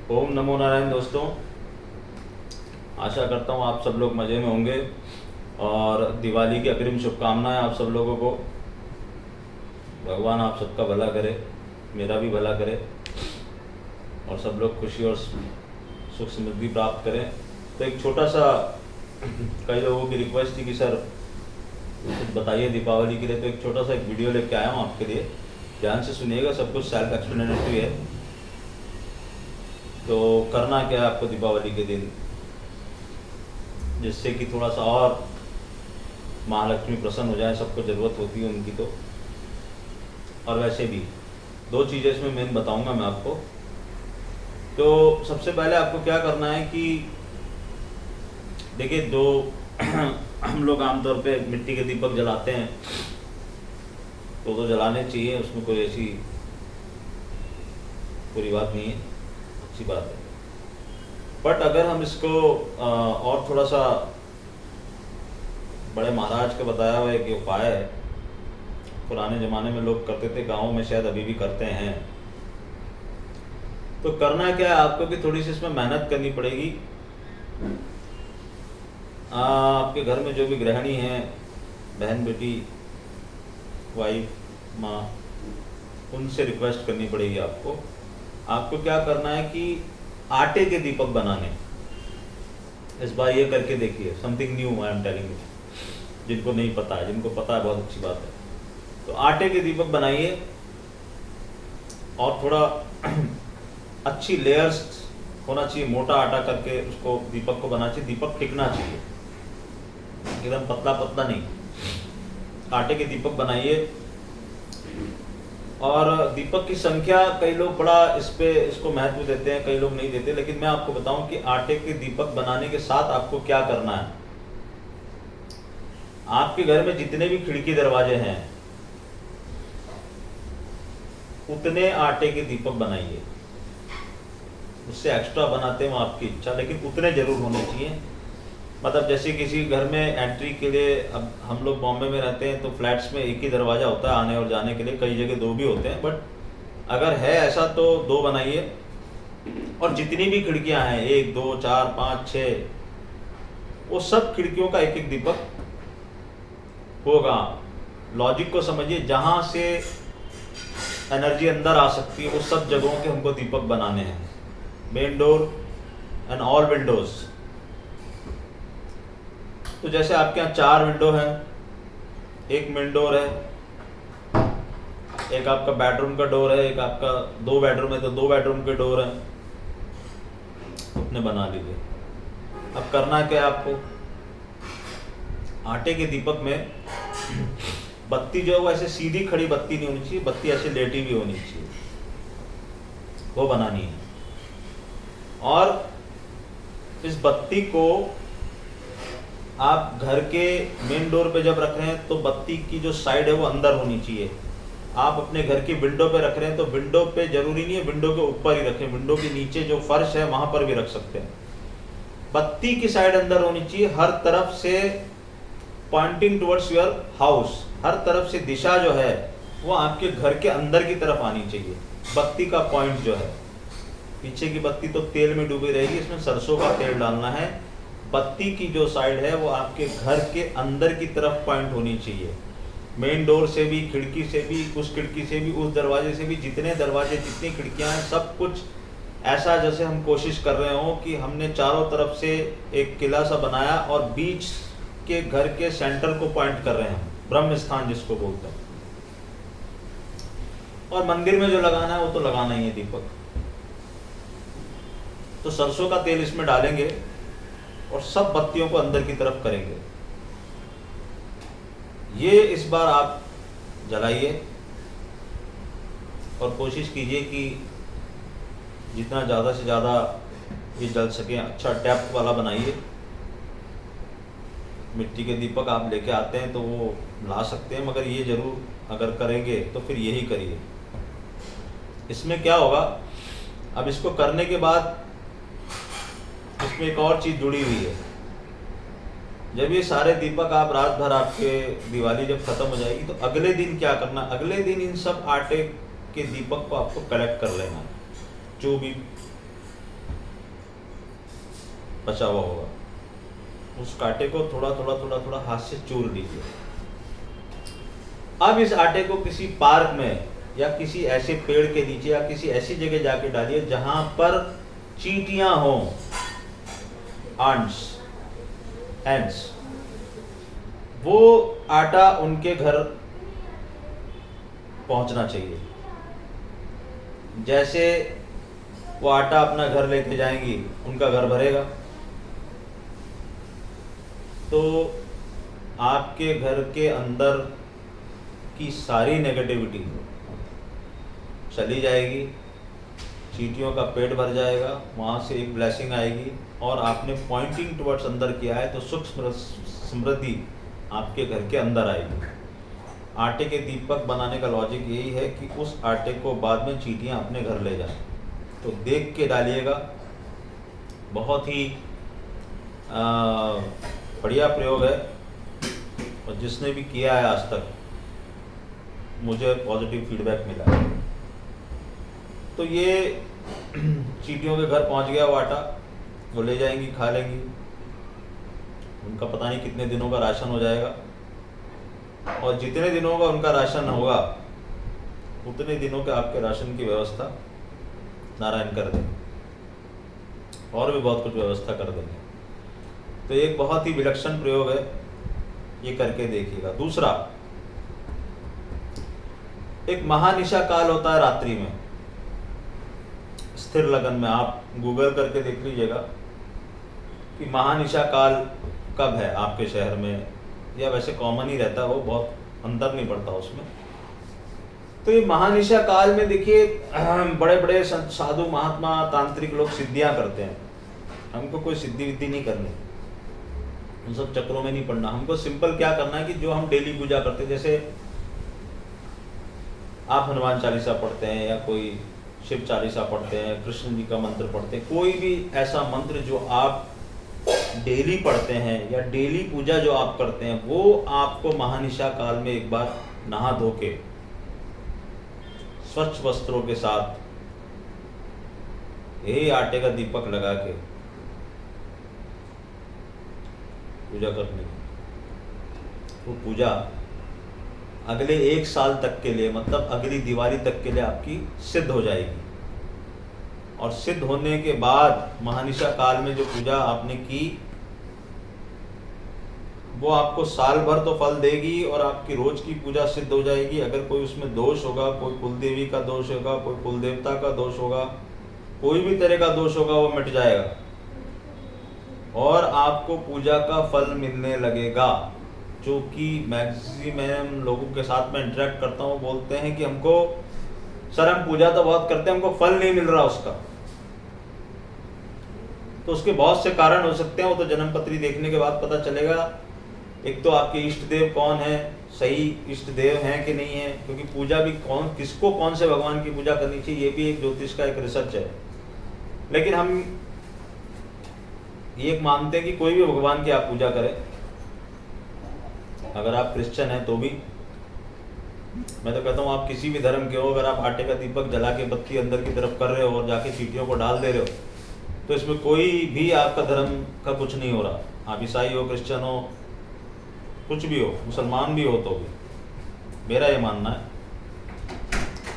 ओम नमो नारायण दोस्तों। आशा करता हूँ आप सब लोग मज़े में होंगे और दिवाली की अग्रिम शुभकामनाएं आप सब लोगों को। भगवान आप सबका भला करे, मेरा भी भला करे और सब लोग खुशी और सुख समृद्धि प्राप्त करें। तो एक छोटा सा कई लोगों की रिक्वेस्ट थी कि सर कुछ बताइए दीपावली के लिए, तो एक छोटा सा एक वीडियो लेके आया हूँ आपके लिए। ध्यान से सुनिएगा, सब कुछ सेल्फ एक्सप्लेनेटरी है। तो करना क्या है आपको दीपावली के दिन, जिससे कि थोड़ा सा और महालक्ष्मी प्रसन्न हो जाए। सबको ज़रूरत होती है उनकी। तो और वैसे भी दो चीज़ें इसमें मेन बताऊंगा मैं आपको। तो सबसे पहले आपको क्या करना है कि देखिए, दो हम लोग आमतौर पे मिट्टी के दीपक जलाते हैं, तो जलाने चाहिए, उसमें कोई ऐसी बुरी बात नहीं है, अच्छी बात है। बट अगर हम इसको और थोड़ा सा बड़े महाराज का बताया हुआ एक उपाय है, पुराने ज़माने में लोग करते थे, गाँव में शायद अभी भी करते हैं। तो करना क्या है आपको कि थोड़ी सी इसमें मेहनत करनी पड़ेगी। आपके घर में जो भी गृहिणी हैं, बहन बेटी, वाइफ, माँ, उनसे रिक्वेस्ट करनी पड़ेगी आपको। आपको क्या करना है कि आटे के दीपक बनाने, इस बार ये करके देखिए। Something new I am telling you. जिनको नहीं पता है, जिनको पता है बहुत अच्छी बात है। तो आटे के दीपक बनाइए और थोड़ा अच्छी लेयर्स होना चाहिए, मोटा आटा करके उसको दीपक को बनाना चाहिए। दीपक टिकना चाहिए, एकदम पतला पतला नहीं। आटे के दीपक बनाइए। और दीपक की संख्या, कई लोग बड़ा इसको महत्व देते हैं, कई लोग नहीं देते। लेकिन मैं आपको बताऊं कि आटे के दीपक बनाने के साथ आपको क्या करना है। आपके घर में जितने भी खिड़की दरवाजे हैं, उतने आटे के दीपक बनाइए। उससे एक्स्ट्रा बनाते हैं वो आपकी इच्छा, लेकिन उतने जरूर होने चाहिए। मतलब जैसे किसी घर में एंट्री के लिए, अब हम लोग बॉम्बे में रहते हैं तो फ्लैट्स में एक ही दरवाज़ा होता है आने और जाने के लिए, कई जगह दो भी होते हैं। बट अगर है ऐसा तो दो बनाइए। और जितनी भी खिड़कियां हैं, 1 2 4 5 6, वो सब खिड़कियों का एक एक दीपक होगा। लॉजिक को समझिए, जहाँ से एनर्जी अंदर आ सकती है वो सब जगहों के हमको दीपक बनाने हैं। Main door and all Windows. तो जैसे आपके यहाँ 4 विंडो हैं, एक मेन डोर है, एक आपका बेडरूम का डोर है, एक आपका 2 बेडरूम है तो 2 बेडरूम के डोर हैं, अपने बना लीजिए। अब करना क्या है आपको, आटे के दीपक में बत्ती जो है वो ऐसे सीधी खड़ी बत्ती नहीं होनी चाहिए, बत्ती ऐसे लेटी भी होनी चाहिए, वो बनानी है। और इस बत्ती को आप घर के मेन डोर पे जब रख रहे हैं तो बत्ती की जो साइड है वो अंदर होनी चाहिए। आप अपने घर की विंडो पे रख रहे हैं तो विंडो पे जरूरी नहीं है विंडो के ऊपर ही रखें, विंडो के नीचे जो फर्श है वहां पर भी रख सकते हैं। बत्ती की साइड अंदर होनी चाहिए, हर तरफ से पॉइंटिंग टुवर्ड्स योर हाउस। हर तरफ से दिशा जो है वो आपके घर के अंदर की तरफ आनी चाहिए। बत्ती का पॉइंट जो है, पीछे की बत्ती तो तेल में डूबी रहेगी, इसमें सरसों का तेल डालना है। बत्ती की जो साइड है वो आपके घर के अंदर की तरफ पॉइंट होनी चाहिए। मेन डोर से भी, खिड़की से भी, उस खिड़की से भी, उस दरवाजे से भी, जितने दरवाजे जितनी खिड़कियां हैं, सब कुछ ऐसा जैसे हम कोशिश कर रहे हो कि हमने चारों तरफ से एक किला सा बनाया और बीच के घर के सेंटर को पॉइंट कर रहे हैं, ब्रह्म स्थान जिसको बोलते हैं। और मंदिर में जो लगाना है वो तो लगाना ही है दीपक। तो सरसों का तेल इसमें डालेंगे और सब बत्तियों को अंदर की तरफ करेंगे। ये इस बार आप जलाइए और कोशिश कीजिए कि जितना ज़्यादा से ज़्यादा ये जल सके। अच्छा डेप्थ वाला बनाइए। मिट्टी के दीपक आप लेके आते हैं तो वो ला सकते हैं, मगर ये ज़रूर अगर करेंगे तो फिर यही करिए। इसमें क्या होगा, अब इसको करने के बाद इसमें एक और चीज़ जुड़ी हुई है। जब ये सारे दीपक आप रात भर, आपके दिवाली जब खत्म हो जाएगी तो अगले दिन क्या करना, अगले दिन इन सब आटे के दीपक को आपको कलेक्ट कर लेना है। जो भी बचा हुआ होगा, उस आटे को थोड़ा थोड़ा थोड़ा थोड़ा हाथ से चूर लीजिए। अब इस आटे को किसी पार्क में या किसी ऐसे पेड़ के नीचे या किसी ऐसी जगह जाके डालिए जहां पर चींटियां हों, एंट्स। वो आटा उनके घर पहुंचना चाहिए। जैसे वो आटा अपना घर लेके जाएंगी, उनका घर भरेगा। तो आपके घर के अंदर की सारी नेगेटिविटी चली जाएगी, चींटियों का पेट भर जाएगा, वहाँ से एक ब्लेसिंग आएगी। और आपने पॉइंटिंग टुवर्ड्स अंदर किया है तो सुख समृद्धि आपके घर के अंदर आएगी। आटे के दीपक बनाने का लॉजिक यही है कि उस आटे को बाद में चींटियाँ अपने घर ले जाएं। तो देख के डालिएगा। बहुत ही बढ़िया प्रयोग है, और जिसने भी किया है आज तक मुझे पॉजिटिव फीडबैक मिला है। तो ये चींटियों के घर पहुंच गया वो आटा, वो ले जाएंगी, खा लेंगी, उनका पता नहीं कितने दिनों का राशन हो जाएगा। और जितने दिनों का उनका राशन होगा उतने दिनों के आपके राशन की व्यवस्था नारायण कर देंगे, और भी बहुत कुछ व्यवस्था कर देंगे। तो एक बहुत ही विलक्षण प्रयोग है, ये करके देखिएगा। दूसरा, एक महानिशा काल होता है रात्रि में, स्थिर लगन में। आप गूगल करके देख लीजिएगा कि महानिशा काल कब है आपके शहर में, या वैसे कॉमन ही रहता है, वो बहुत अंतर नहीं पड़ता उसमें। तो ये महानिशा काल में देखिए बड़े बड़े साधु महात्मा तांत्रिक लोग सिद्धियां करते हैं। हमको कोई सिद्धि विद्धि नहीं करनी, उन सब चक्रों में नहीं पड़ना। हमको सिंपल क्या करना है कि जो हम डेली पूजा करते हैं, जैसे आप हनुमान चालीसा पढ़ते हैं या कोई शिव चालीसा पढ़ते हैं, कृष्ण जी का मंत्र पढ़ते हैं, कोई भी ऐसा मंत्र जो आप डेली पढ़ते हैं या डेली पूजा जो आप करते हैं, वो आपको महानिशा काल में एक बार नहा धो के स्वच्छ वस्त्रों के साथ यही आटे का दीपक लगा के पूजा करनी। वो पूजा अगले 1 साल तक के लिए, मतलब अगली दिवाली तक के लिए आपकी सिद्ध हो जाएगी। और सिद्ध होने के बाद महानिशा काल में जो पूजा आपने की वो आपको साल भर तो फल देगी, और आपकी रोज की पूजा सिद्ध हो जाएगी। अगर कोई उसमें दोष होगा, कोई कुल देवी का दोष होगा, कोई कुल देवता का दोष होगा, कोई भी तरह का दोष होगा, वो मिट जाएगा और आपको पूजा का फल मिलने लगेगा। जो कि मैक्सिमम लोगों के साथ में इंटरेक्ट करता हूँ, बोलते हैं कि हमको सर हम पूजा तो बहुत करते हैं, हमको फल नहीं मिल रहा उसका। तो उसके बहुत से कारण हो सकते हैं, वो तो जन्म पत्री देखने के बाद पता चलेगा। एक तो आपके इष्ट देव कौन है, सही इष्ट देव हैं कि नहीं है, क्योंकि पूजा भी किसको कौन से भगवान की पूजा करनी चाहिए, ये भी एक ज्योतिष का एक रिसर्च है। लेकिन हम ये मानते हैं कि कोई भी भगवान की आप पूजा करें, अगर आप क्रिश्चियन हैं तो भी, मैं तो कहता हूँ आप किसी भी धर्म के हो, अगर आप आटे का दीपक जला के बत्ती अंदर की तरफ कर रहे हो और जाके चींटियों को डाल दे रहे हो, तो इसमें कोई भी आपका धर्म का कुछ नहीं हो रहा। आप ईसाई हो, क्रिश्चियन हो, कुछ भी हो, मुसलमान भी हो, तो भी मेरा ये मानना है।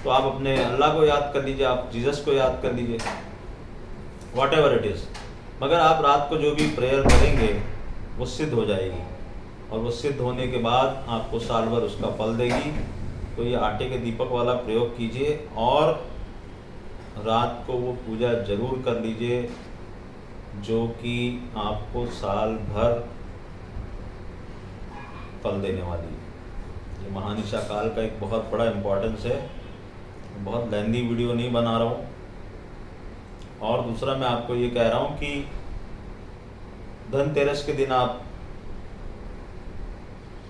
तो आप अपने अल्लाह को याद कर लीजिए, आप जीसस को याद कर लीजिए, वॉट एवर इट इज़, मगर आप रात को जो भी प्रेयर करेंगे वो सिद्ध हो जाएगी, और वो सिद्ध होने के बाद आपको साल भर उसका फल देगी। तो ये आटे के दीपक वाला प्रयोग कीजिए, और रात को वो पूजा जरूर कर लीजिए, जो कि आपको साल भर फल देने वाली है। ये महानिशा काल का एक बहुत बड़ा इम्पोर्टेंस है। बहुत लेंदी वीडियो नहीं बना रहा हूँ। और दूसरा मैं आपको ये कह रहा हूँ कि धनतेरस के दिन आप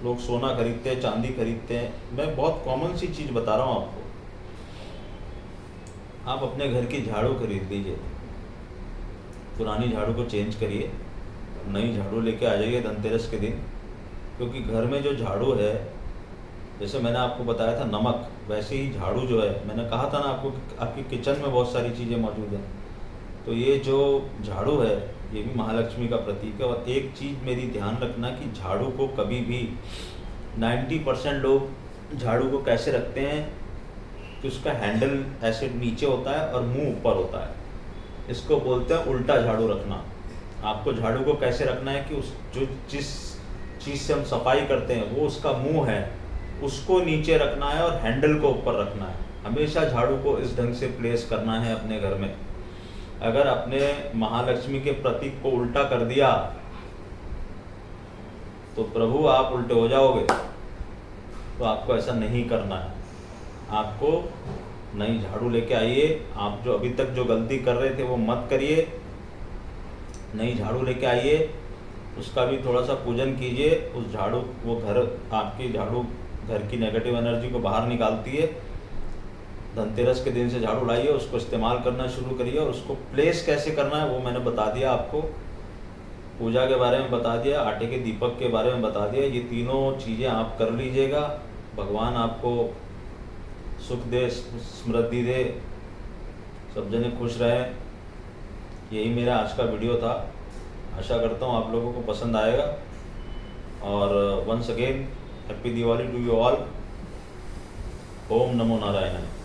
लोग सोना खरीदते हैं, चांदी खरीदते हैं। मैं बहुत कॉमन सी चीज़ बता रहा हूँ आपको। आप अपने घर की झाड़ू खरीद लीजिए, पुरानी झाड़ू को चेंज करिए, नई झाड़ू लेके आ जाइए धनतेरस के दिन। क्योंकि घर में जो झाड़ू है, जैसे मैंने आपको बताया था नमक, वैसे ही झाड़ू जो है, मैंने कहा था ना आपको, आपकी किचन में बहुत सारी चीज़ें मौजूद हैं। तो ये जो झाड़ू है ये भी महालक्ष्मी का प्रतीक है। और एक चीज़ मेरी ध्यान रखना कि झाड़ू को कभी भी 90% लोग झाड़ू को कैसे रखते हैं कि उसका हैंडल ऐसे नीचे होता है और मुंह ऊपर होता है, इसको बोलते हैं उल्टा झाड़ू रखना। आपको झाड़ू को कैसे रखना है कि उस जिस चीज़ से हम सफाई करते हैं वो उसका मुंह है, उसको नीचे रखना है और हैंडल को ऊपर रखना है। हमेशा झाड़ू को इस ढंग से प्लेस करना है अपने घर में। अगर अपने महालक्ष्मी के प्रतीक को उल्टा कर दिया तो प्रभु आप उल्टे हो जाओगे। तो आपको ऐसा नहीं करना है। आपको नई झाड़ू लेके आइए। आप जो अभी तक जो गलती कर रहे थे वो मत करिए। नई झाड़ू लेके आइए, उसका भी थोड़ा सा पूजन कीजिए। उस झाड़ू वो घर आपकी झाड़ू घर की नेगेटिव एनर्जी को बाहर निकालती है। धनतेरस के दिन से झाड़ू लाइए, उसको इस्तेमाल करना शुरू करिए। और उसको प्लेस कैसे करना है वो मैंने बता दिया आपको। पूजा के बारे में बता दिया, आटे के दीपक के बारे में बता दिया। ये तीनों चीज़ें आप कर लीजिएगा। भगवान आपको सुख दे, समृद्धि दे, सब जने खुश रहें। यही मेरा आज का वीडियो था। आशा करता हूँ आप लोगों को पसंद आएगा। और once again happy Diwali to you all. ओम नमो नारायण।